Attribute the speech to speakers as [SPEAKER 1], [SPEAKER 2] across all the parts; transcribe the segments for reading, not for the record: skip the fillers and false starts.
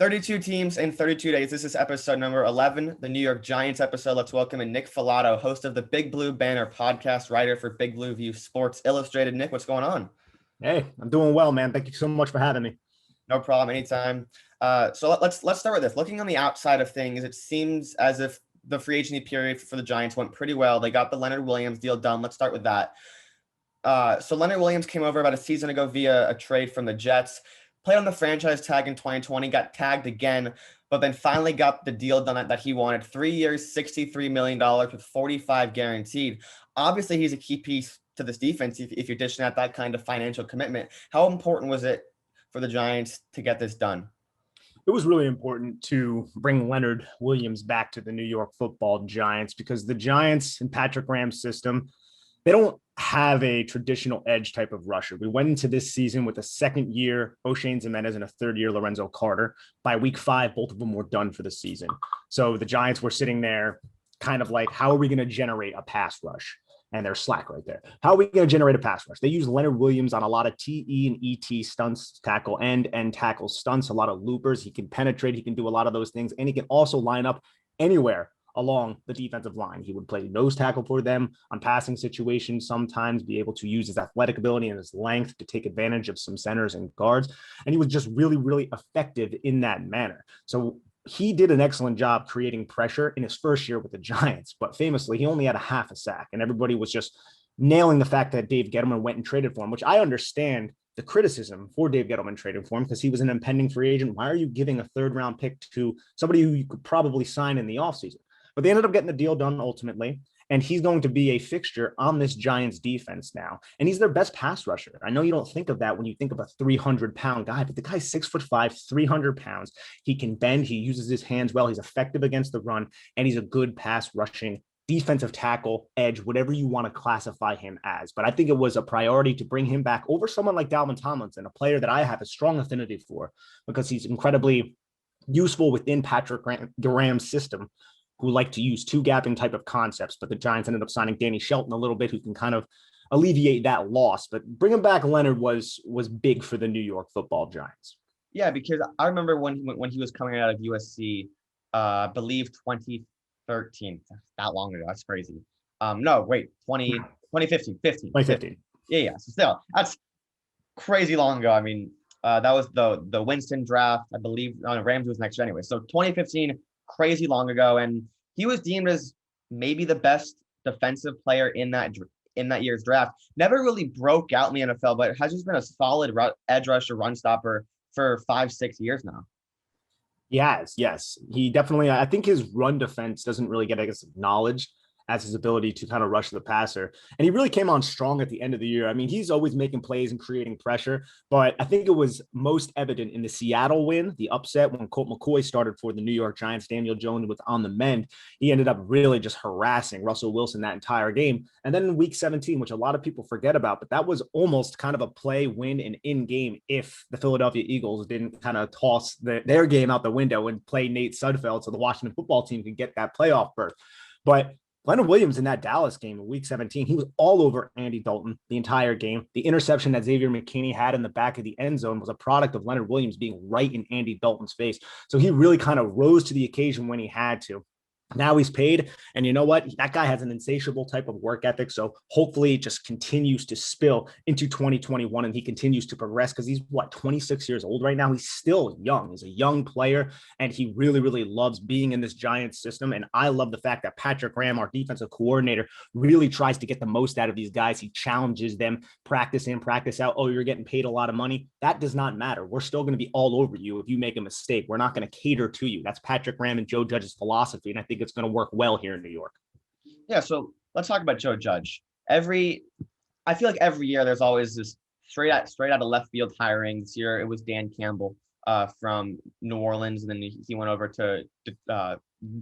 [SPEAKER 1] 32 teams in 32 days. This is episode number 11, the New York Giants episode. Let's welcome in Nick Falato, host of the Big Blue Banner podcast, writer for Big Blue View Sports Illustrated. Nick, what's going on?
[SPEAKER 2] Hey, I'm doing well, man. Thank you so much for having me.
[SPEAKER 1] No problem, anytime. So let's start with this. Looking on the outside of things, it seems as if the free agency period for the Giants went pretty well. They got the Leonard Williams deal done. Let's start with that. So Leonard Williams came over about a season ago via a trade from the Jets. Played on the franchise tag in 2020, got tagged again, but then finally got the deal done that he wanted. 3 years, $63 million with 45 guaranteed. Obviously, he's a key piece to this defense if you're dishing out that kind of financial commitment. How important was it for the Giants to get this done?
[SPEAKER 2] It was really important to bring Leonard Williams back to the New York Football Giants because the Giants and Patrick Graham's system, they don't have a traditional edge type of rusher. We went into this season with a second year O'Shane Ximenez and a third year Lorenzo Carter. By week 5, both of them were done for the season. So the Giants were sitting there kind of like, how are we going to generate a pass rush? And they're slack right there. How are we going to generate a pass rush? They use Leonard Williams on a lot of TE and ET stunts, tackle and tackle stunts, a lot of loopers. He can penetrate. He can do a lot of those things. And he can also line up anywhere along the defensive line. He would play nose tackle for them on passing situations, sometimes be able to use his athletic ability and his length to take advantage of some centers and guards. And he was just really, really effective in that manner. So he did an excellent job creating pressure in his first year with the Giants, but famously, he only had a half a sack, and everybody was just nailing the fact that Dave Gettleman went and traded for him, which I understand the criticism for Dave Gettleman trading for him because he was an impending free agent. Why are you giving a third-round pick to somebody who you could probably sign in the offseason? But they ended up getting the deal done ultimately, and he's going to be a fixture on this Giants defense now. And he's their best pass rusher. I know you don't think of that when you think of a 300-pound guy, but the guy's 6'5", 300 pounds. He can bend. He uses his hands well. He's effective against the run, and he's a good pass rushing defensive tackle, edge, whatever you want to classify him as. But I think it was a priority to bring him back over someone like Dalvin Tomlinson, a player that I have a strong affinity for because he's incredibly useful within Patrick Graham's system, who like to use two gapping type of concepts, but the Giants ended up signing Danny Shelton a little bit, who can kind of alleviate that loss. But bringing back Leonard was big for the New York Football Giants.
[SPEAKER 1] Yeah, because I remember when he was coming out of USC, I believe 2013. That long ago. That's crazy. 2015.
[SPEAKER 2] 2015.
[SPEAKER 1] Yeah. So still, that's crazy long ago. I mean, that was the Winston draft, I believe. Rams was next year anyway. So 2015. Crazy long ago, and he was deemed as maybe the best defensive player in that year's draft. Never really broke out in the NFL, but has just been a solid edge rusher, run stopper for 5-6 years now.
[SPEAKER 2] Yes. He definitely, I think his run defense doesn't really get, acknowledged as his ability to kind of rush the passer. And he really came on strong at the end of the year. I mean, he's always making plays and creating pressure, but I think it was most evident in the Seattle win, the upset when Colt McCoy started for the New York Giants. Daniel Jones was on the mend. He ended up really just harassing Russell Wilson that entire game. And then in week 17, which a lot of people forget about, but that was almost kind of a play, win, and in game if the Philadelphia Eagles didn't kind of toss their game out the window and play Nate Sudfeld so the Washington football team could get that playoff berth. But Leonard Williams in that Dallas game in week 17, he was all over Andy Dalton the entire game. The interception that Xavier McKinney had in the back of the end zone was a product of Leonard Williams being right in Andy Dalton's face. So he really kind of rose to the occasion when he had to. Now he's paid, and you know what? That guy has an insatiable type of work ethic, so hopefully it just continues to spill into 2021, and he continues to progress because he's, 26 years old right now? He's still young. He's a young player, and he really, really loves being in this Giants system, and I love the fact that Patrick Graham, our defensive coordinator, really tries to get the most out of these guys. He challenges them, practice in, practice out. Oh, you're getting paid a lot of money. That does not matter. We're still going to be all over you if you make a mistake. We're not going to cater to you. That's Patrick Graham and Joe Judge's philosophy, and I think it's going to work well here in New York.
[SPEAKER 1] Yeah, so let's talk about Joe Judge. I feel like every year there's always this straight out of left field hiring. This year it was Dan Campbell from New Orleans, and then he went over to the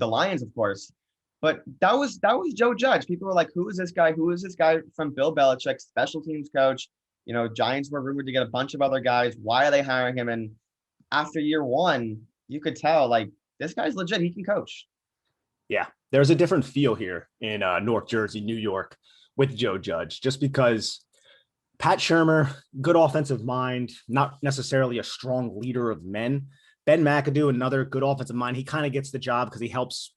[SPEAKER 1] Lions, of course. But that was Joe Judge. People were like, "Who is this guy? Who is this guy from Bill Belichick, special teams coach?" You know, Giants were rumored to get a bunch of other guys. Why are they hiring him? And after year one, you could tell like this guy's legit. He can coach.
[SPEAKER 2] Yeah, there's a different feel here in North Jersey, New York with Joe Judge, just because Pat Shurmur, good offensive mind, not necessarily a strong leader of men. Ben McAdoo, another good offensive mind, he kind of gets the job because he helps,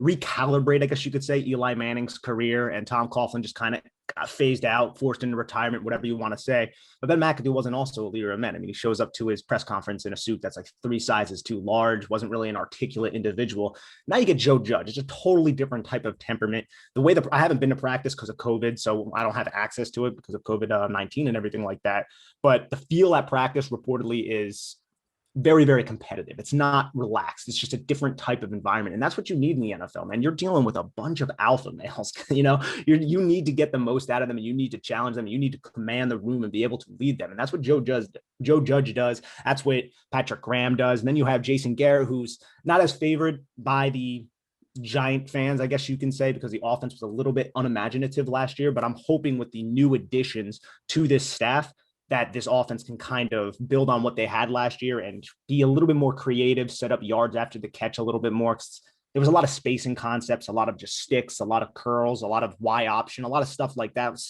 [SPEAKER 2] recalibrate, I guess you could say, Eli Manning's career, and Tom Coughlin just kind of got phased out, forced into retirement, whatever you want to say. But Ben McAdoo wasn't also a leader of men. I mean, he shows up to his press conference in a suit that's like 3 sizes too large, wasn't really an articulate individual. Now you get Joe Judge. It's a totally different type of temperament. The way that I haven't been to practice because of COVID, so I don't have access to it because of COVID-19 and everything like that. But the feel at practice reportedly is very, very competitive. It's not relaxed. It's just a different type of environment. And that's what you need in the NFL, man. You're dealing with a bunch of alpha males. You need to get the most out of them, and you need to challenge them. You need to command the room and be able to lead them. And that's what Joe Judge does. That's what Patrick Graham does. And then you have Jason Gare, who's not as favored by the Giant fans, I guess you can say, because the offense was a little bit unimaginative last year. But I'm hoping with the new additions to this staff that this offense can kind of build on what they had last year and be a little bit more creative, set up yards after the catch a little bit more. There was a lot of spacing concepts, a lot of just sticks, a lot of curls, a lot of Y option, a lot of stuff like that.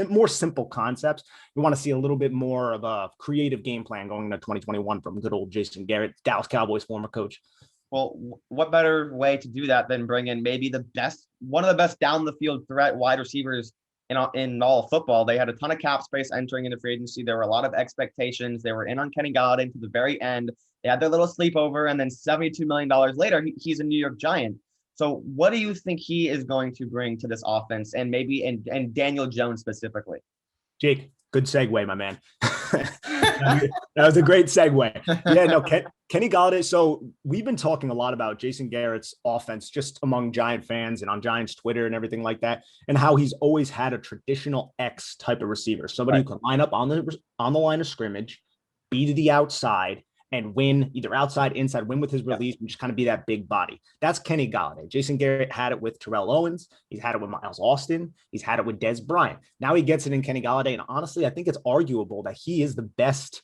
[SPEAKER 2] More simple concepts. We want to see a little bit more of a creative game plan going into 2021 from good old Jason Garrett, Dallas Cowboys former coach.
[SPEAKER 1] Well, what better way to do that than bring in maybe one of the best down the field threat wide receivers in all of football. They had a ton of cap space entering into free agency. There were a lot of expectations. They were in on Kenny Galladay to the very end. They had their little sleepover, and then $72 million later, he's a New York Giant. So what do you think he is going to bring to this offense, and maybe and Daniel Jones specifically?
[SPEAKER 2] Jake, good segue, my man. That was a great segue. Yeah, no, Kenny Galladay. So we've been talking a lot about Jason Garrett's offense just among Giant fans and on Giants Twitter and everything like that, and how he's always had a traditional X type of receiver, somebody who can line up on the line of scrimmage, be to the outside, and win either outside, inside, win with his release, and just kind of be that big body. That's Kenny Galladay. Jason Garrett had it with Terrell Owens. He's had it with Miles Austin. He's had it with Dez Bryant. Now he gets it in Kenny Galladay. And honestly, I think it's arguable that he is the best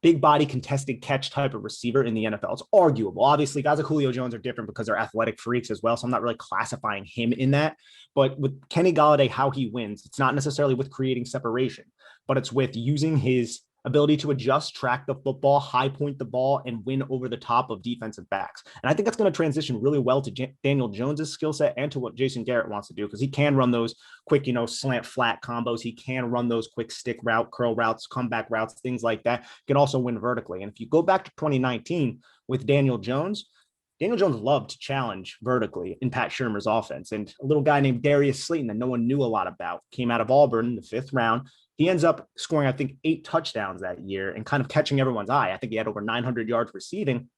[SPEAKER 2] big body contested catch type of receiver in the NFL. It's arguable. Obviously, guys like Julio Jones are different because they're athletic freaks as well. So I'm not really classifying him in that. But with Kenny Galladay, how he wins, it's not necessarily with creating separation, but it's with using his ability to adjust, track the football, high point the ball, and win over the top of defensive backs. And I think that's going to transition really well to Daniel Jones's skill set and to what Jason Garrett wants to do, because he can run those quick, slant flat combos. He can run those quick stick route, curl routes, comeback routes, things like that. He can also win vertically. And if you go back to 2019 with Daniel Jones loved to challenge vertically in Pat Shurmur's offense. And a little guy named Darius Slayton that no one knew a lot about came out of Auburn in the 5th round. He ends up scoring, I think, 8 touchdowns that year and kind of catching everyone's eye. I think he had over 900 yards receiving.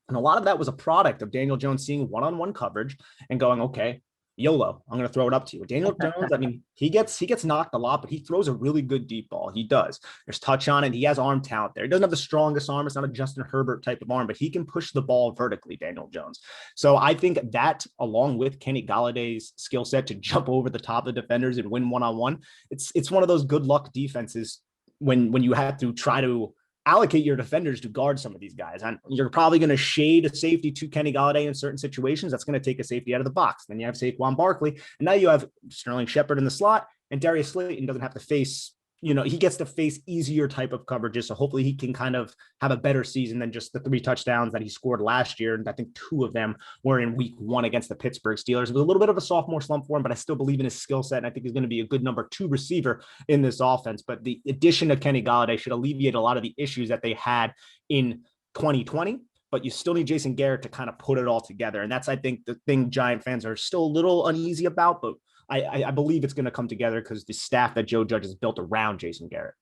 [SPEAKER 2] And a lot of that was a product of Daniel Jones seeing one-on-one coverage and going, okay, YOLO, I'm going to throw it up to you. Daniel Jones, I mean, he gets knocked a lot, but he throws a really good deep ball. He does. There's touch on it. He has arm talent there. He doesn't have the strongest arm. It's not a Justin Herbert type of arm, but he can push the ball vertically, Daniel Jones. So I think that, along with Kenny Galladay's skill set to jump over the top of defenders and win one-on-one, it's one of those good luck defenses when you have to try to allocate your defenders to guard some of these guys. And you're probably going to shade a safety to Kenny Galladay in certain situations. That's going to take a safety out of the box. Then you have Saquon Barclay, and now you have Sterling Shepard in the slot, and Darius Slayton doesn't have to face, he gets to face easier type of coverages. So hopefully he can kind of have a better season than just the 3 touchdowns that he scored last year. And I think 2 of them were in week 1 against the Pittsburgh Steelers. It was a little bit of a sophomore slump for him, but I still believe in his skill set. And I think he's going to be a good number 2 receiver in this offense. But the addition of Kenny Galladay should alleviate a lot of the issues that they had in 2020. But you still need Jason Garrett to kind of put it all together. And that's, I think, the thing Giant fans are still a little uneasy about, but I believe it's going to come together because the staff that Joe Judge has built around Jason Garrett.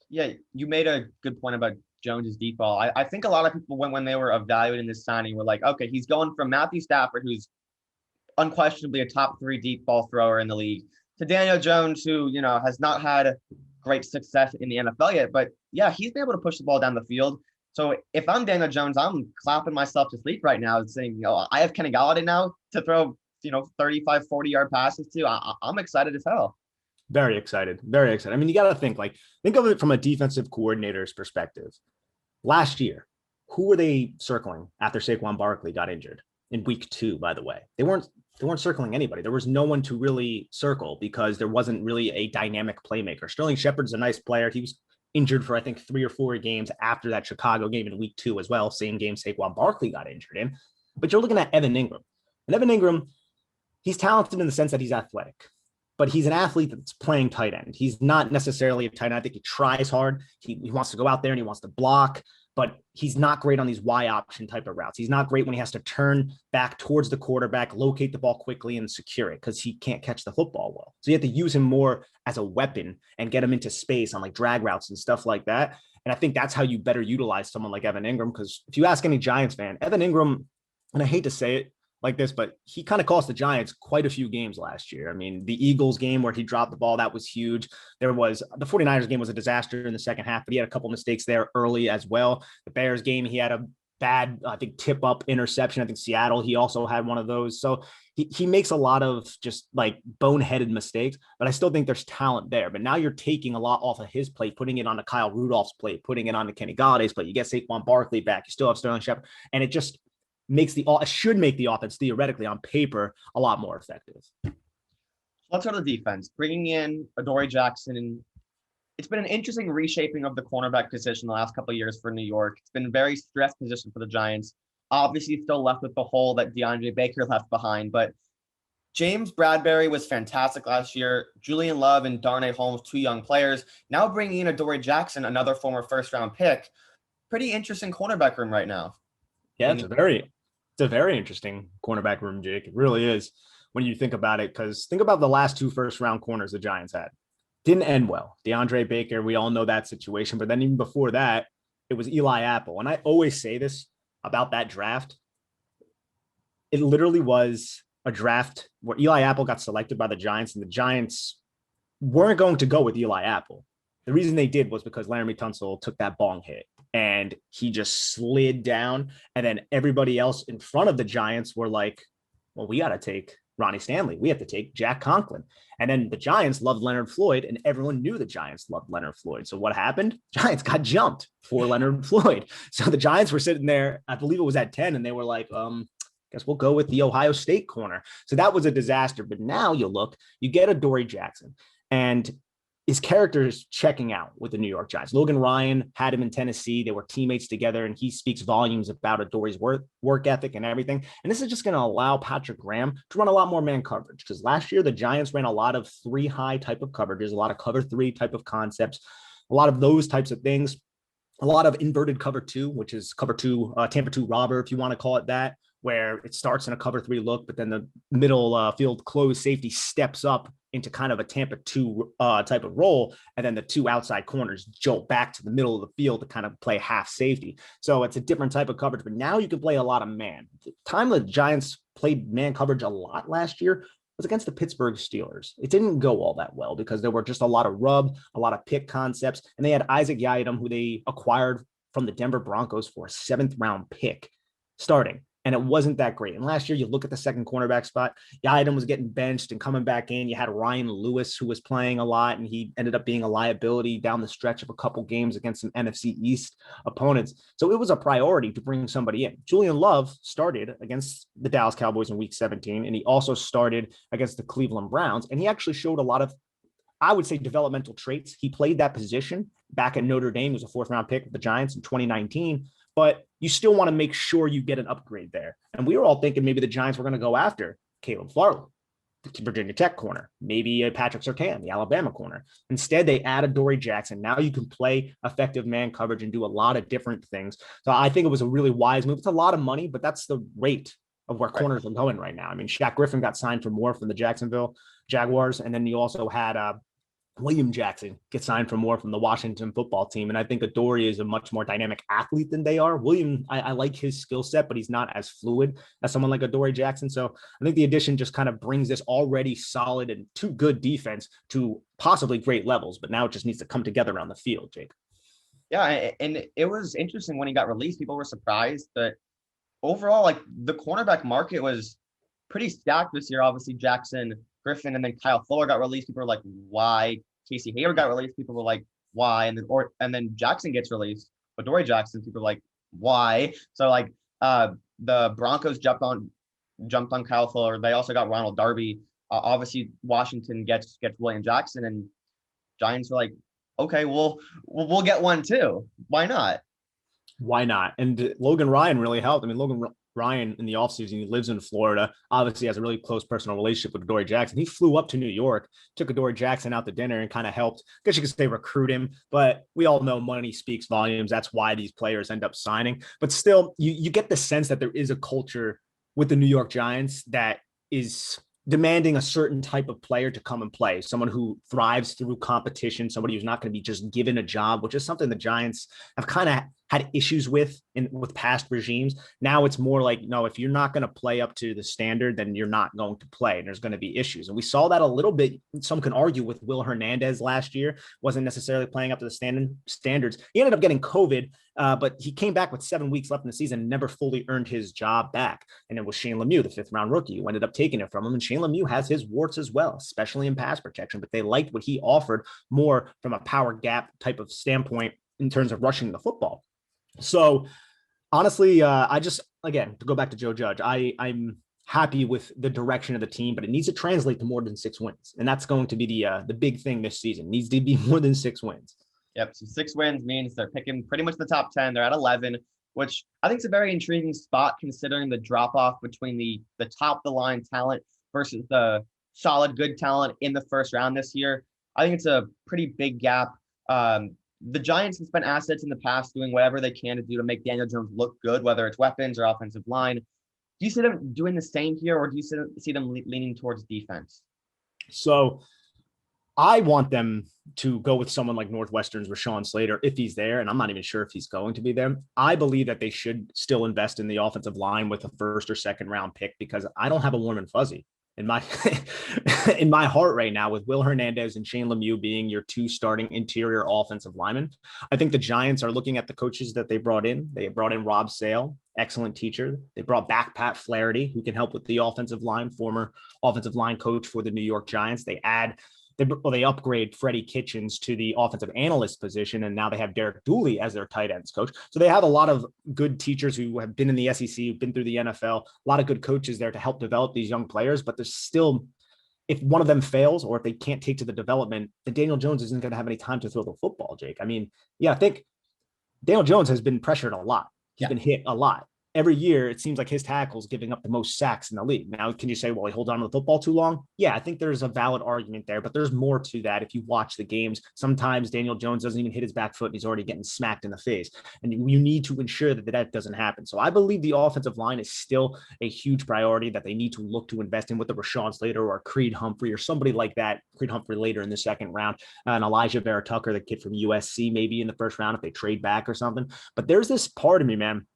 [SPEAKER 1] Yeah, you made a good point about Jones's deep ball. I think a lot of people, when they were evaluating this signing, were like, okay, he's going from Matthew Stafford, who's unquestionably a top 3 deep ball thrower in the league, to Daniel Jones, who, has not had great success in the NFL yet. But yeah, he's been able to push the ball down the field. So if I'm Daniel Jones, I'm clapping myself to sleep right now and saying, I have Kenny Galladay now to throw 35, 40-yard passes too. I'm excited as hell.
[SPEAKER 2] Very excited. Very excited. I mean, you got to think of it from a defensive coordinator's perspective. Last year, who were they circling after Saquon Barclay got injured in week 2, by the way? They weren't circling anybody. There was no one to really circle because there wasn't really a dynamic playmaker. Sterling Shepard's a nice player. He was injured for, I think, 3 or 4 games after that Chicago game in week 2 as well. Same game Saquon Barclay got injured in. But you're looking at Evan Ingram. And Evan Ingram, he's talented in the sense that he's athletic, but he's an athlete that's playing tight end. He's not necessarily a tight end. I think he tries hard. He wants to go out there and he wants to block, but he's not great on these Y option type of routes. He's not great when he has to turn back towards the quarterback, locate the ball quickly and secure it because he can't catch the football well. So you have to use him more as a weapon and get him into space on like drag routes and stuff like that. And I think that's how you better utilize someone like Evan Ingram. Because if you ask any Giants fan, Evan Ingram, and I hate to say it like this, but he kind of cost the Giants quite a few games last year. I mean, the Eagles game where he dropped the ball, that was huge. There was the 49ers game was a disaster in the second half, but he had a couple mistakes there early as well. The Bears game, he had a bad, I think, tip up interception. I think Seattle, he also had one of those. So he makes a lot of just like boneheaded mistakes, but I still think there's talent there. But now you're taking a lot off of his plate, putting it on to Kyle Rudolph's plate, putting it on to Kenny Galladay's plate. You get Saquon Barkley back. You still have Sterling Shepard, and it just should make the offense theoretically on paper a lot more effective.
[SPEAKER 1] Let's go to the defense. Bringing in Adoree Jackson, and it's been an interesting reshaping of the cornerback position the last couple of years for New York. It's been a very stressed position for the Giants. Obviously, still left with the hole that DeAndre Baker left behind, but James Bradbury was fantastic last year. Julian Love and Darnay Holmes, 2 young players. Now bringing in Adoree Jackson, another former first-round pick. Pretty interesting cornerback room right now.
[SPEAKER 2] Yeah, it's a very interesting cornerback room, Jake. It really is when you think about it, because think about the last 2 first-round corners the Giants had. Didn't end well. DeAndre Baker, we all know that situation. But then even before that, it was Eli Apple. And I always say this about that draft. It literally was a draft where Eli Apple got selected by the Giants, and the Giants weren't going to go with Eli Apple. The reason they did was because Laramie Tunsil took that bong hit and he just slid down. And then everybody else in front of the Giants were like, well, we got to take Ronnie Stanley. We have to take Jack Conklin. And then the Giants loved Leonard Floyd, and everyone knew the Giants loved Leonard Floyd. So what happened? Giants got jumped for Leonard Floyd. So the Giants were sitting there, I believe it was at 10, and they were like, guess we'll go with the Ohio State corner. So that was a disaster. But now you get Adoree Jackson, and his character is checking out with the New York Giants. Logan Ryan had him in Tennessee. They were teammates together, and he speaks volumes about Adoree's work ethic and everything. And this is just going to allow Patrick Graham to run a lot more man coverage, because last year the Giants ran a lot of 3-high type of coverages, a lot of cover 3 type of concepts, a lot of those types of things, a lot of inverted cover 2, which is cover 2, Tampa 2 robber, if you want to call it that, where it starts in a cover 3 look, but then the middle field closed safety steps up into kind of a Tampa 2 type of role. And then the 2 outside corners jolt back to the middle of the field to kind of play half safety. So it's a different type of coverage, but now you can play a lot of man. The time the Giants played man coverage a lot last year was against the Pittsburgh Steelers. It didn't go all that well because there were just a lot of rub, a lot of pick concepts. And they had Isaac Yiadom, who they acquired from the Denver Broncos for a 7th-round pick starting. And it wasn't that great. And last year, you look at the second cornerback spot, Yiadom was getting benched and coming back in. You had Ryan Lewis, who was playing a lot, and he ended up being a liability down the stretch of a couple games against some NFC East opponents. So it was a priority to bring somebody in. Julian Love started against the Dallas Cowboys in week 17, and he also started against the Cleveland Browns. And he actually showed a lot of, I would say, developmental traits. He played that position back at Notre Dame. He was a 4th-round pick with the Giants in 2019. But you still want to make sure you get an upgrade there. And we were all thinking maybe the Giants were going to go after Caleb Farley, the Virginia Tech corner, maybe Patrick Surtain, the Alabama corner. Instead, they added Adoree Jackson. Now you can play effective man coverage and do a lot of different things. So I think it was a really wise move. It's a lot of money, but that's the rate of where corners are going right now. I mean, Shaq Griffin got signed for more from the Jacksonville Jaguars. And then you also had William Jackson gets signed for more from the Washington football team. And I think Adoree is a much more dynamic athlete than they are. William, I like his skill set, but he's not as fluid as someone like Adoree Jackson. So I think the addition just kind of brings this already solid and 2 good defense to possibly great levels, but now it just needs to come together on the field, Jake.
[SPEAKER 1] Yeah, and it was interesting when he got released. People were surprised, but overall, like the cornerback market was pretty stacked this year. Obviously, Jackson, Griffin, and then Kyle Fuller got released. People were like, why? Casey Hayward got released. People were like, why? And then Jackson gets released. Adoree Jackson, people were like, why? So like the Broncos jumped on Kyle Fuller. They also got Ronald Darby. Obviously, Washington gets William Jackson, and Giants were like, okay, we'll get one too. Why not?
[SPEAKER 2] Why not? And Logan Ryan really helped. I mean, Ryan in the offseason, he lives in Florida, obviously has a really close personal relationship with Adoree Jackson. He flew up to New York, took Adoree Jackson out to dinner and kind of helped, I guess you could say, recruit him. But we all know money speaks volumes. That's why these players end up signing. But still, you get the sense that there is a culture with the New York Giants that is demanding a certain type of player to come and play, someone who thrives through competition, somebody who's not going to be just given a job, which is something the Giants have kind of had issues with past regimes. Now it's more like, no, if you're not going to play up to the standard, then you're not going to play, and there's going to be issues. And we saw that a little bit. Some can argue with Will Hernandez last year, wasn't necessarily playing up to the standards. He ended up getting COVID, but he came back with 7 weeks left in the season and never fully earned his job back. And it was Shane Lemieux, the 5th-round rookie, who ended up taking it from him. And Shane Lemieux has his warts as well, especially in pass protection, but they liked what he offered more from a power gap type of standpoint in terms of rushing the football. So honestly, I just, again, to go back to Joe Judge, I'm happy with the direction of the team, but it needs to translate to more than 6 wins. And that's going to be the big thing this season. It needs to be more than 6 wins.
[SPEAKER 1] Yep. So 6 wins means they're picking pretty much the top 10. They're at 11, which I think is a very intriguing spot considering the drop off between the top of the line talent versus the solid, good talent in the first round this year. I think it's a pretty big gap. The Giants have spent assets in the past doing whatever they can to do to make Daniel Jones look good, whether it's weapons or offensive line. Do you see them doing the same here, or do you see them leaning towards defense?
[SPEAKER 2] So I want them to go with someone like Northwestern's Rashawn Slater if he's there, and I'm not even sure if he's going to be there. I believe that they should still invest in the offensive line with a 1st or 2nd round pick, because I don't have a warm and fuzzy in my in my heart right now with Will Hernandez and Shane Lemieux being your 2 starting interior offensive linemen. I think the Giants are looking at the coaches that they brought in. They brought in Rob Sale, excellent teacher. They brought back Pat Flaherty, who can help with the offensive line, former offensive line coach for the New York Giants. They upgrade Freddie Kitchens to the offensive analyst position, and now they have Derek Dooley as their tight ends coach. So they have a lot of good teachers who have been in the SEC, who've been through the NFL, a lot of good coaches there to help develop these young players. But there's still, if one of them fails or if they can't take to the development, then Daniel Jones isn't going to have any time to throw the football, Jake. I mean, yeah, I think Daniel Jones has been pressured a lot. He's been hit a lot. Every year, it seems like his tackle's giving up the most sacks in the league. Now, can you say, well, he holds on to the football too long? Yeah, I think there's a valid argument there, but there's more to that. If you watch the games, sometimes Daniel Jones doesn't even hit his back foot and he's already getting smacked in the face. And you need to ensure that doesn't happen. So I believe the offensive line is still a huge priority that they need to look to invest in with the Rashawn Slater or Creed Humphrey or somebody like that. Creed Humphrey later in the 2nd round, and Elijah Vera Tucker, the kid from USC, maybe in the 1st round if they trade back or something. But there's this part of me, man,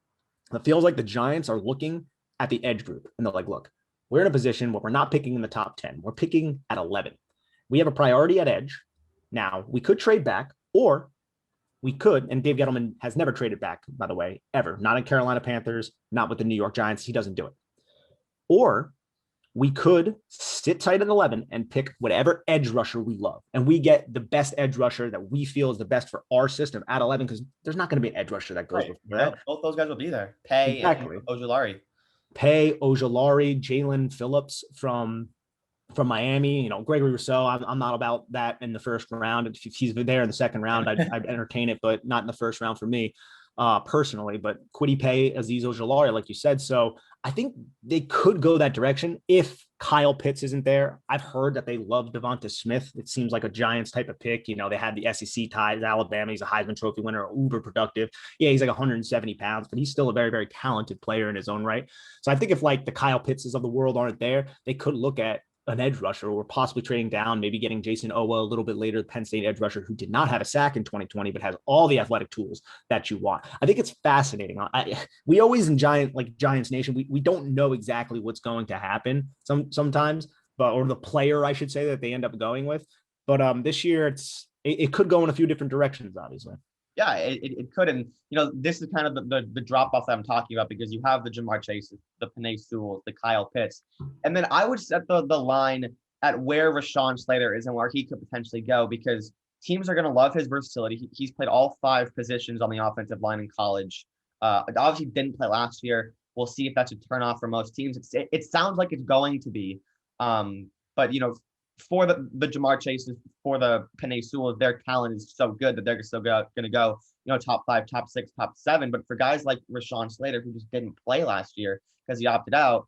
[SPEAKER 2] it feels like the Giants are looking at the edge group and they're like, look, we're in a position where we're not picking in the top 10. We're picking at 11. We have a priority at edge. Now, we could trade back, or we could, and Dave Gettleman has never traded back, by the way, ever. Not in Carolina Panthers, not with the New York Giants. He doesn't do it. Or we could sit tight at 11 and pick whatever edge rusher we love. And we get the best edge rusher that we feel is the best for our system at 11, because there's not going to be an edge rusher that goes before that.
[SPEAKER 1] Both those guys will be there. Pay exactly. And Ojulari.
[SPEAKER 2] Pay, Ojulari, Jalen Phillips from Miami, Gregory Rousseau. I'm not about that in the 1st round. If he's there in the 2nd round, I'd entertain it, but not in the 1st round for me personally. But Kwity Paye, Azeez Ojulari, like you said. So I think they could go that direction if Kyle Pitts isn't there. I've heard that they love Devonta Smith. It seems like a Giants type of pick. They had the SEC ties, Alabama. He's a Heisman Trophy winner, uber productive. Yeah, he's like 170 pounds, but he's still a very, very talented player in his own right. So I think if like the Kyle Pittses of the world aren't there, they could look at an edge rusher or possibly trading down, maybe getting Jason Owa a little bit later, the Penn State edge rusher who did not have a sack in 2020, but has all the athletic tools that you want. I think it's fascinating. We always in Giants Nation, we don't know exactly what's going to happen sometimes, or the player, I should say, that they end up going with. But this year it could go in a few different directions, obviously.
[SPEAKER 1] Yeah, it could. And, this is kind of the drop-off that I'm talking about, because you have the Jamar Chases, the Penei Sewells, the Kyle Pitts. And then I would set the line at where Rashawn Slater is and where he could potentially go, because teams are going to love his versatility. He's played all 5 positions on the offensive line in college. Obviously didn't play last year. We'll see if that's a turnoff for most teams. It sounds like it's going to be. But, for the Jamar Chases, for the Penei Sewells, their talent is so good that they're still going to go, top 5, top 6, top 7. But for guys like Rashawn Slater, who just didn't play last year because he opted out,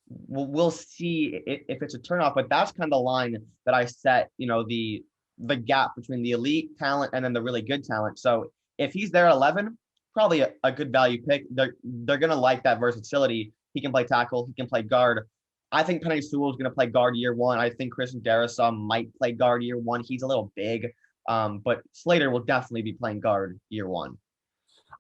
[SPEAKER 1] we'll see if it's a turnoff. But that's kind of the line that I set, the gap between the elite talent and then the really good talent. So if he's there at 11, probably a good value pick. They're going to like that versatility. He can play tackle. He can play guard. I think Penei Sewell is going to play guard year one. I think Christian Darrisaw might play guard year one. He's a little big, but Slater will definitely be playing guard year one.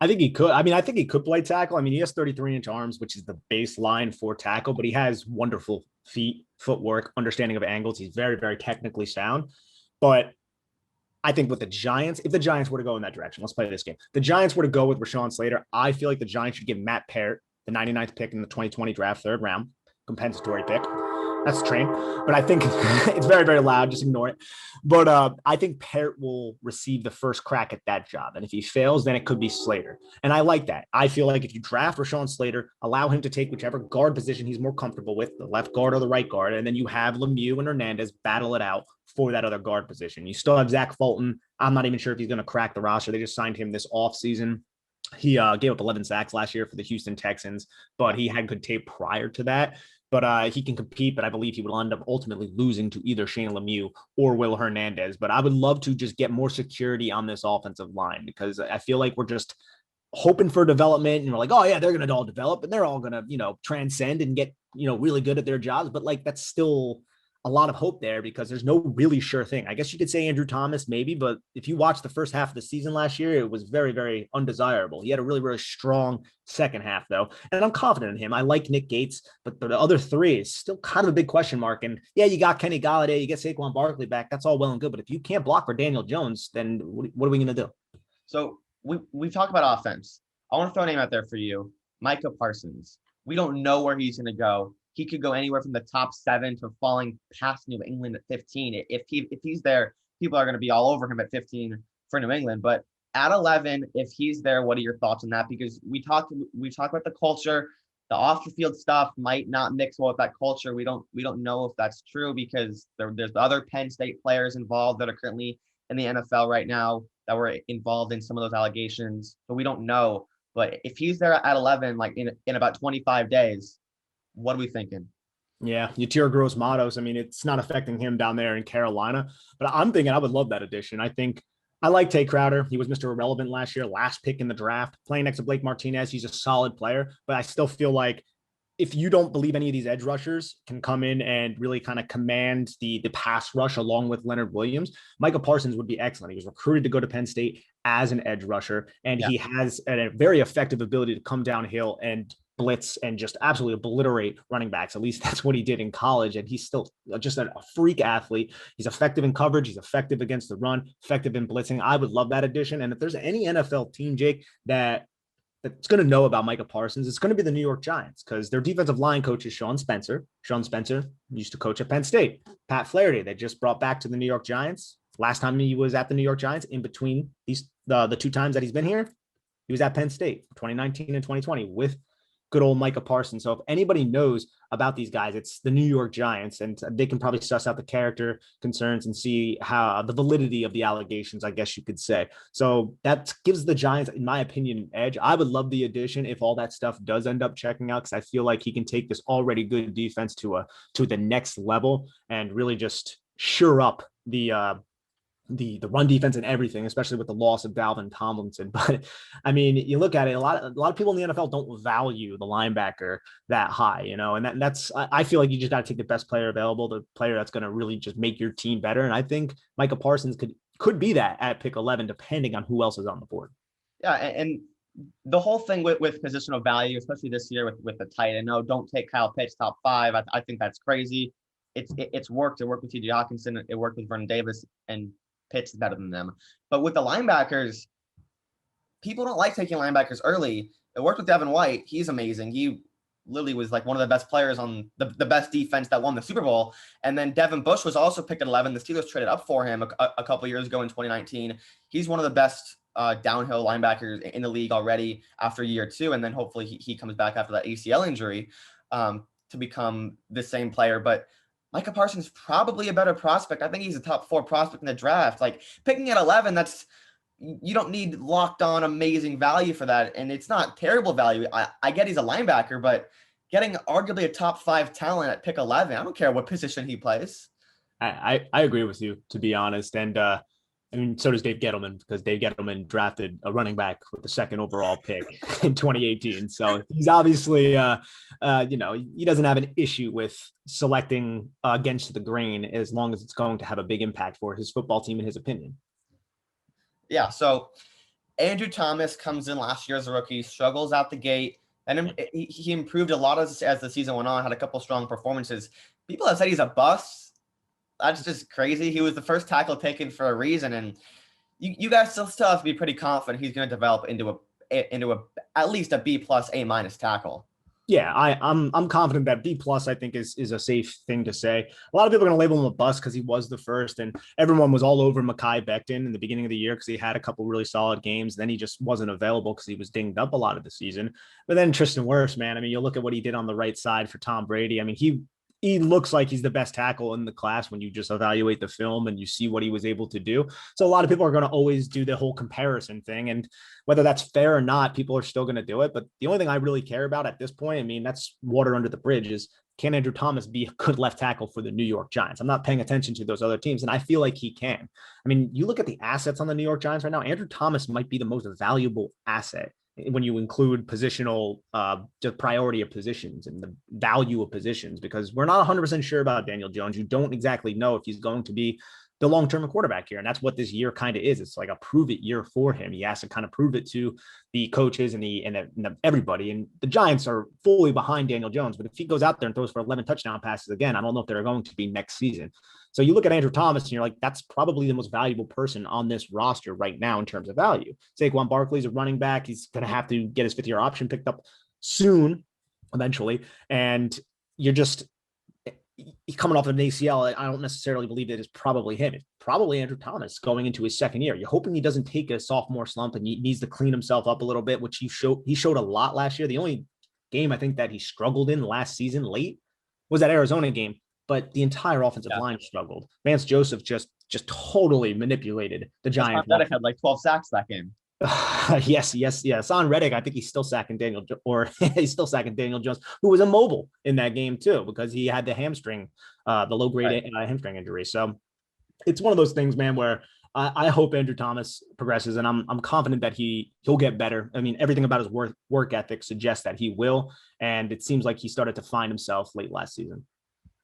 [SPEAKER 2] I think he could. I mean, I think he could play tackle. I mean, he has 33-inch arms, which is the baseline for tackle, but he has wonderful footwork, understanding of angles. He's very, very technically sound. But I think with the Giants, if the Giants were to go in that direction, let's play this game. The Giants were to go with Rashawn Slater. I feel like the Giants should give Matt Parrott the 99th pick in the 2020 draft, 3rd round, compensatory pick. That's a train, but I think it's very, very loud. Just ignore it. But I think Parrott will receive the first crack at that job. And if he fails, then it could be Slater. And I like that. I feel like if you draft Rashawn Slater, allow him to take whichever guard position he's more comfortable with, the left guard or the right guard. And then you have Lemieux and Hernandez battle it out for that other guard position. You still have Zach Fulton. I'm not even sure if he's going to crack the roster. They just signed him this offseason. He gave up 11 sacks last year for the Houston Texans, but he had good tape prior to that. But he can compete, but I believe he will end up ultimately losing to either Shane Lemieux or Will Hernandez. But I would love to just get more security on this offensive line because I feel like we're just hoping for development and we're like, oh yeah, they're going to all develop and they're all going to, transcend and get, really good at their jobs. But like, that's still a lot of hope there because there's no really sure thing. I guess you could say Andrew Thomas maybe, but if you watch the first half of the season last year, it was very, very undesirable. He had a really, really strong second half though. And I'm confident in him. I like Nick Gates, but the other three is still kind of a big question mark. And yeah, you got Kenny Galladay, you get Saquon Barclay back. That's all well and good. But if you can't block for Daniel Jones, then what are we going to do?
[SPEAKER 1] So we talk about offense. I want to throw a name out there for you. Micah Parsons. We don't know where he's going to go. He could go anywhere from the top 7 to falling past New England at 15. If he's there, people are going to be all over him at 15 for New England. But at 11, if he's there, what are your thoughts on that? Because we talk about the culture, the off the field stuff might not mix well with that culture. We don't know if that's true because there's other Penn State players involved that are currently in the NFL right now that were involved in some of those allegations. So we don't know. But if he's there at 11, like in about 25 days, what are we thinking?
[SPEAKER 2] Yeah, Yatir Gross-Matos. I mean, it's not affecting him down there in Carolina, but I'm thinking I would love that addition. I think I like Tay Crowder. He was Mr. Irrelevant last year, last pick in the draft, playing next to Blake Martinez. He's a solid player, but I still feel like if you don't believe any of these edge rushers can come in and really kind of command the pass rush along with Leonard Williams, Micah Parsons would be excellent. He was recruited to go to Penn State as an edge rusher, and he has a very effective ability to come downhill and blitz and just absolutely obliterate running backs. At least that's what he did in college. And he's still just a freak athlete. He's effective in coverage. He's effective against the run, effective in blitzing. I would love that addition. And if there's any NFL team, Jake, that's going to know about Micah Parsons, it's going to be the New York Giants because their defensive line coach is Sean Spencer. Sean Spencer used to coach at Penn State. Pat Flaherty, they just brought back to the New York Giants. Last time he was at the New York Giants, in between the 2 times that he's been here, he was at Penn State, 2019 and 2020 with good old Micah Parsons. So if anybody knows about these guys, it's the New York Giants, and they can probably suss out the character concerns and see how the validity of the allegations, I guess you could say. So that gives the Giants, in my opinion, an edge. I would love the addition if all that stuff does end up checking out, because I feel like he can take this already good defense to the next level and really just shore up the run defense and everything, especially with the loss of Dalvin Tomlinson. But I mean, you look at it, a lot of people in the NFL don't value the linebacker that high, and that's, I feel like you just got to take the best player available, the player that's going to really just make your team better. And I think Micah Parsons could be that at pick 11, depending on who else is on the board.
[SPEAKER 1] Yeah. And the whole thing with positional value, especially this year with the tight end, no, don't take Kyle Pitts top 5. I think that's crazy. It's worked. It worked with T.J. Hawkinson. It worked with Vernon Davis, and Pitts is better than them. But with the linebackers, people don't like taking linebackers early. It worked with Devin White. He's amazing. He literally was like one of the best players on the best defense that won the Super Bowl. And then Devin Bush was also picked at 11. The Steelers traded up for him a couple years ago in 2019. He's one of the best downhill linebackers in the league already after year 2. And then hopefully he comes back after that ACL injury to become the same player. But Micah Parsons probably a better prospect. I think he's a top 4 prospect in the draft. Like picking at 11, you don't need locked on amazing value for that. And it's not terrible value. I get he's a linebacker, but getting arguably a top 5 talent at pick 11, I don't care what position he plays.
[SPEAKER 2] I agree with you, to be honest. And I mean, so does Dave Gettleman, because Dave Gettleman drafted a running back with the 2nd overall pick in 2018. So he's obviously, he doesn't have an issue with selecting against the grain as long as it's going to have a big impact for his football team, in his opinion.
[SPEAKER 1] Yeah. So Andrew Thomas comes in last year as a rookie, struggles out the gate, and he improved a lot as the season went on, had a couple strong performances. People have said he's a bust. That's just crazy. He was the first tackle taken for a reason, and you guys still have to be pretty confident he's going to develop into a at least a B+ A- tackle.
[SPEAKER 2] Yeah, I'm confident that B+ I think is a safe thing to say. A lot of people are going to label him a bust because he was the first, and everyone was all over Mekhi Becton in the beginning of the year because he had a couple really solid games. Then he just wasn't available because he was dinged up a lot of the season. But then Tristan Wirfs, man, I mean, you look at what he did on the right side for Tom Brady. I mean, he looks like he's the best tackle in the class when you just evaluate the film and you see what he was able to do. So a lot of people are going to always do the whole comparison thing. And whether that's fair or not, people are still going to do it. But the only thing I really care about at this point, I mean, that's water under the bridge, is can Andrew Thomas be a good left tackle for the New York Giants? I'm not paying attention to those other teams, and I feel like he can. I mean, you look at the assets on the New York Giants right now, Andrew Thomas might be the most valuable asset when you include positional, the priority of positions and the value of positions, because we're not 100% sure about Daniel Jones. You don't exactly know if he's going to be the long-term quarterback here. And that's what this year kind of is. It's like a prove it year for him. He has to kind of prove it to the coaches and everybody. And the Giants are fully behind Daniel Jones, but if he goes out there and throws for 11 touchdown passes again, I don't know if they're going to be next season. So you look at Andrew Thomas and you're like, that's probably the most valuable person on this roster right now in terms of value. Saquon Barclay's a running back. He's going to have to get his 5th-year option picked up soon, eventually. And you're just coming off of an ACL. I don't necessarily believe that it's probably him. It's probably Andrew Thomas going into his 2nd year. You're hoping he doesn't take a sophomore slump and he needs to clean himself up a little bit, which he showed a lot last year. The only game I think that he struggled in last season late was that Arizona game, but the entire offensive line struggled. Vance Joseph just totally manipulated the Giants.
[SPEAKER 1] That had like 12 sacks that game.
[SPEAKER 2] Yes. On Reddick, I think he's still sacking Daniel Jones, who was immobile in that game too, because he had the hamstring, the low-grade hamstring injury. So it's one of those things, man, where I hope Andrew Thomas progresses, and I'm confident that he'll get better. I mean, everything about his work ethic suggests that he will, and it seems like he started to find himself late last season.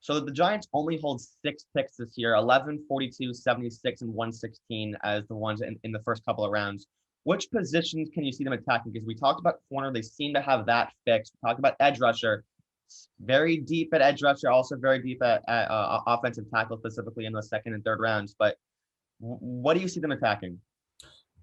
[SPEAKER 1] So the Giants only hold 6 picks this year, 11, 42, 76, and 116 as the ones in the first couple of rounds. Which positions can you see them attacking? Because we talked about corner, they seem to have that fixed. We talked about edge rusher, very deep at edge rusher, also very deep at offensive tackle, specifically in the 2nd and 3rd rounds. But what do you see them attacking?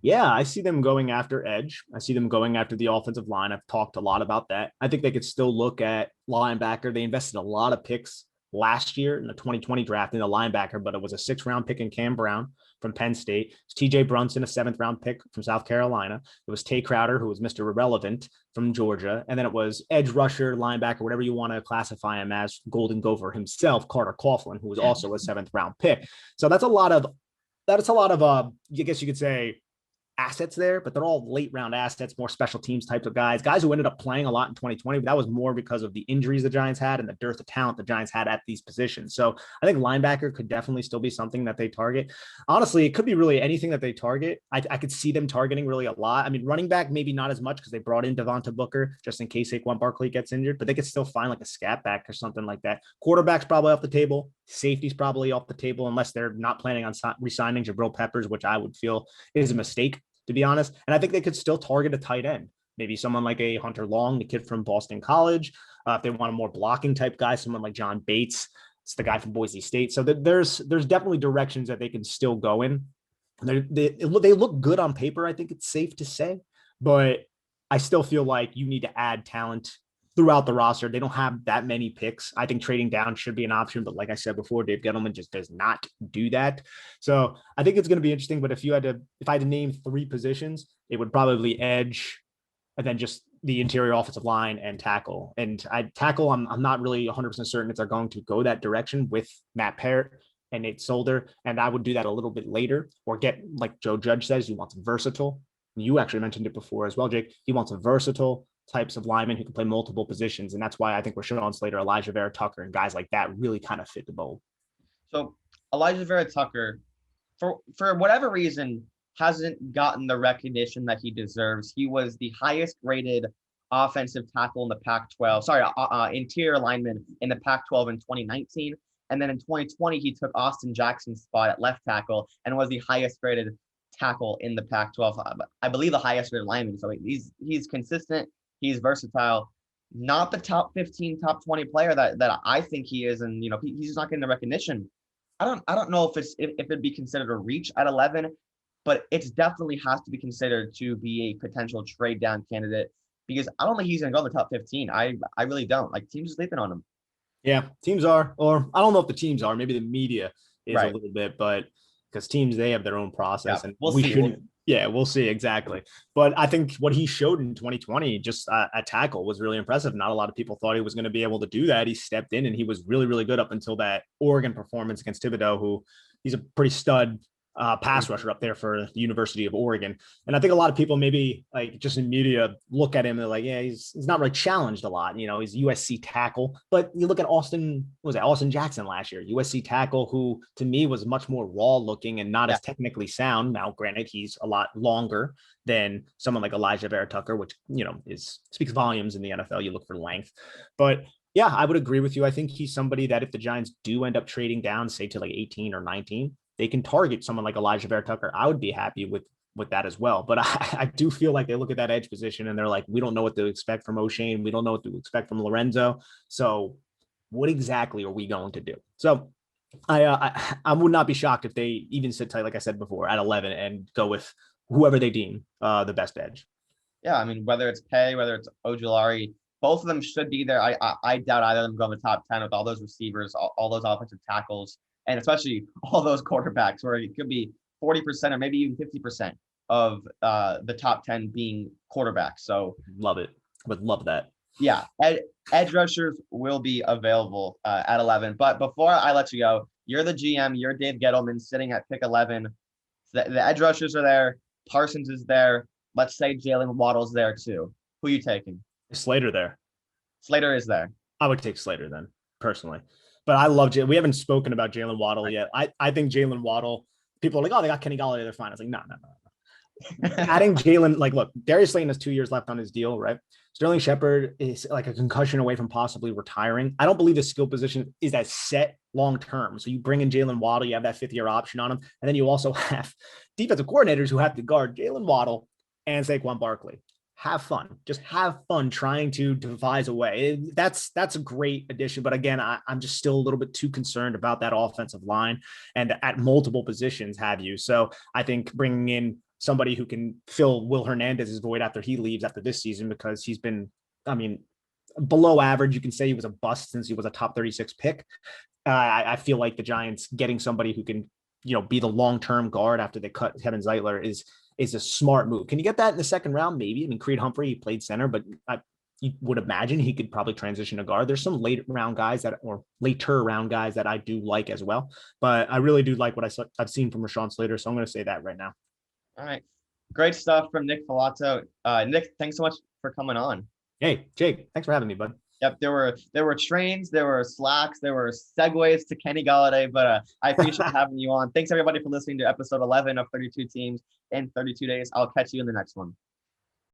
[SPEAKER 2] Yeah, I see them going after edge. I see them going after the offensive line. I've talked a lot about that. I think they could still look at linebacker. They invested a lot of picks last year in the 2020 draft in the linebacker, but it was a 6th-round pick in Cam Brown from Penn State. It's T.J. Brunson, a 7th-round pick from South Carolina. It was Tay Crowder, who was Mr. Irrelevant from Georgia. And then it was edge rusher, linebacker, whatever you want to classify him as, Golden Gopher himself, Carter Coughlin, who was also a 7th-round pick. So that's a lot of, I guess you could say, assets there, but they're all late round assets, more special teams types of guys who ended up playing a lot in 2020, but that was more because of the injuries the Giants had and the dearth of talent the Giants had at these positions. So I think linebacker could definitely still be something that they target. Honestly, it could be really anything that they target. I could see them targeting really a lot. I mean, running back, maybe not as much because they brought in Devonta Booker just in case Saquon Barclay gets injured, but they could still find like a scat back or something like that. Quarterback's probably off the table. Safety's probably off the table unless they're not planning on re-signing Jabril Peppers, which I would feel is a mistake, to be honest. And I think they could still target a tight end, maybe someone like a Hunter Long, the kid from Boston College. If they want a more blocking type guy, someone like John Bates, it's the guy from Boise State. So there's definitely directions that they can still go in. They look good on paper, I think it's safe to say, but I still feel like you need to add talent throughout the roster. They don't have that many picks. I think trading down should be an option, but like I said before, Dave Gettleman just does not do that. So I think it's going to be interesting, but if I had to name 3 positions, it would probably edge and then just the interior offensive line and tackle. And I'm not really 100% certain if they're going to go that direction with Matt Parrott and Nate Solder. And I would do that a little bit later, or get, like Joe Judge says, he wants versatile. You actually mentioned it before as well, Jake. He wants a versatile types of linemen who can play multiple positions. And that's why I think Rashawn Slater, Elijah Vera Tucker, and guys like that really kind of fit the mold.
[SPEAKER 1] So Elijah Vera Tucker, for whatever reason, hasn't gotten the recognition that he deserves. He was the highest graded offensive tackle in the Pac-12. Interior lineman in the Pac-12 in 2019. And then in 2020, he took Austin Jackson's spot at left tackle and was the highest graded tackle in the Pac-12. I believe the highest graded lineman. So he's consistent. He's versatile. Not the top 15, top 20 player that I think he is. And, he's just not getting the recognition. I don't know if it'd be considered a reach at 11, but it's definitely has to be considered to be a potential trade down candidate, because I don't think he's going to go in the top 15. I really don't. Like, teams are sleeping on him.
[SPEAKER 2] Yeah, teams are, or I don't know if the teams are. Maybe the media is a little bit, but because teams, they have their own process, and
[SPEAKER 1] we'll see.
[SPEAKER 2] We'll see exactly. But I think what he showed in 2020, just at tackle, was really impressive. Not a lot of people thought he was going to be able to do that. He stepped in and he was really, really good up until that Oregon performance against Thibodeau, who he's a pretty stud pass rusher up there for the University of Oregon. And I think a lot of people maybe, like, just in media, look at him and they're like, yeah, he's not really challenged a lot. He's USC tackle, but you look at Austin Jackson last year, USC tackle, who to me was much more raw looking and not as technically sound. Now, granted, he's a lot longer than someone like Elijah Vera Tucker, which, speaks volumes in the NFL. You look for length, but yeah, I would agree with you. I think he's somebody that if the Giants do end up trading down, say to like 18 or 19, they can target someone like Elijah Vera Tucker. I would be happy with that as well. But I do feel like they look at that edge position and they're like, we don't know what to expect from O'Shane. We don't know what to expect from Lorenzo. So what exactly are we going to do? So I would not be shocked if they even sit tight, like I said before, at 11 and go with whoever they deem the best edge.
[SPEAKER 1] Yeah, I mean, whether it's Pay, whether it's Ojulari, both of them should be there. I doubt either of them go in the top 10 with all those receivers, all those offensive tackles, and especially all those quarterbacks, where it could be 40% or maybe even 50% of the top 10 being quarterbacks. So
[SPEAKER 2] love it. Would love that.
[SPEAKER 1] Yeah, edge rushers will be available at 11. But before I let you go, you're the GM. You're Dave Gettleman sitting at pick 11. The edge rushers are there. Parsons is there. Let's say Jalen Waddle's there too. Who are you taking?
[SPEAKER 2] Slater there.
[SPEAKER 1] Slater is there.
[SPEAKER 2] I would take Slater then, personally. But I love Jalen. We haven't spoken about Jalen Waddle yet. I think Jalen Waddle, people are like, oh, they got Kenny Gallagher, they're fine. I was like, no. Adding Jalen, like, look, Darius Slayton has 2 years left on his deal, right? Sterling Shepard is like a concussion away from possibly retiring. I don't believe the skill position is as set long term. So you bring in Jalen Waddle, you have that 5th-year option on him. And then you also have defensive coordinators who have to guard Jalen Waddle and Saquon Barclay. Have fun. Just have fun trying to devise a way. That's a great addition. But again, I'm just still a little bit too concerned about that offensive line and at multiple positions have you. So I think bringing in somebody who can fill Will Hernandez's void after he leaves after this season, because he's been, below average. You can say he was a bust since he was a top 36 pick. I feel like the Giants getting somebody who can, be the long-term guard after they cut Kevin Zeitler is a smart move. Can you get that in the second round? Maybe. Creed Humphrey, he played center, but you would imagine he could probably transition to guard. There's some later round guys that I do like as well, but I really do like what I've seen from Rashawn Slater. So I'm going to say that right now.
[SPEAKER 1] All right. Great stuff from Nick Falato. Nick, thanks so much for coming on.
[SPEAKER 2] Hey, Jake, thanks for having me, bud.
[SPEAKER 1] Yep, there were trains, there were slacks, there were segues to Kenny Galladay, but I appreciate having you on. Thanks everybody for listening to episode 11 of 32 Teams in 32 Days. I'll catch you in the next one.